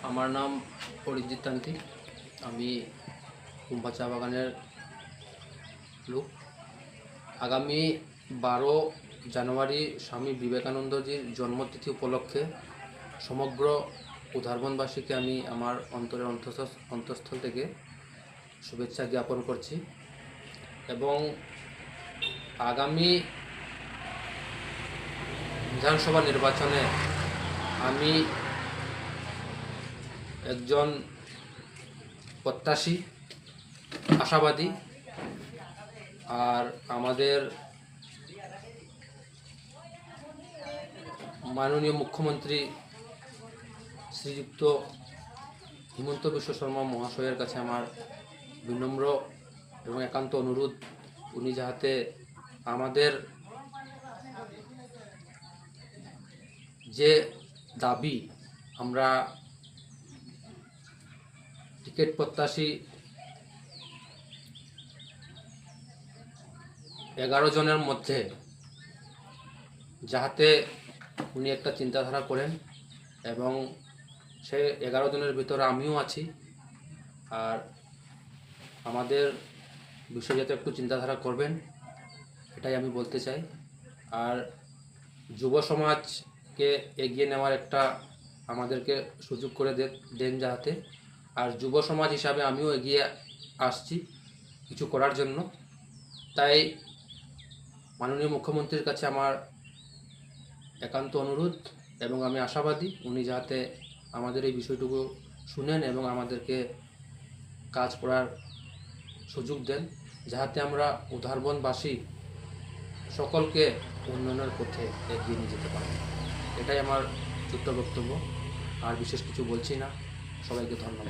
আমার নাম অরিজিৎ তান্ত্রিক। আমি কুম্ভা চা বাগানের লোক। আগামী 12 জানুয়ারি স্বামী বিবেকানন্দজির জন্মতিথি উপলক্ষে সমগ্র উধারবনবাসীকে আমি আমার অন্তরের অন্তঃস্থল থেকে শুভেচ্ছা জ্ঞাপন করছি এবং আগামী বিধানসভা নির্বাচনে আমি একজন প্রত্যাশী, আশাবাদী। আর আমাদের মাননীয় মুখ্যমন্ত্রী শ্রীযুক্ত হিমন্ত বিশ্ব শর্মা মহাশয়ের কাছে আমার বিনম্র এবং একান্ত অনুরোধ, উনি যাতে আমাদের যে দাবি, আমরা টিকিট প্রত্যাশী 11 জনের মধ্যে যাতে উনি একটা চিন্তাধারা করেন এবং সে 11 জনের ভিতরে আমিও আছি। আর আমাদের বিষয়ে যাতে একটু চিন্তাধারা করবেন, এটাই আমি বলতে চাই। আর যুব সমাজকে এগিয়ে নেওয়ার একটা আমাদেরকে সুযোগ করে দেন যাতে। আর যুব সমাজ হিসাবে আমিও এগিয়ে আসছি কিছু করার জন্য। তাই মাননীয় মুখ্যমন্ত্রীর কাছে আমার একান্ত অনুরোধ এবং আমি আশাবাদী উনি যাতে আমাদের এই বিষয়টুকু শুনেন এবং আমাদেরকে কাজ করার সুযোগ দেন, যাতে আমরা উধারবনবাসী সকলকে উন্নয়নের পথে এগিয়ে নিয়ে যেতে পারি। এটাই আমার ছোট্ট বক্তব্য। আর বিশেষ কিছু বলছি না। সবাইকে ধন্যবাদ।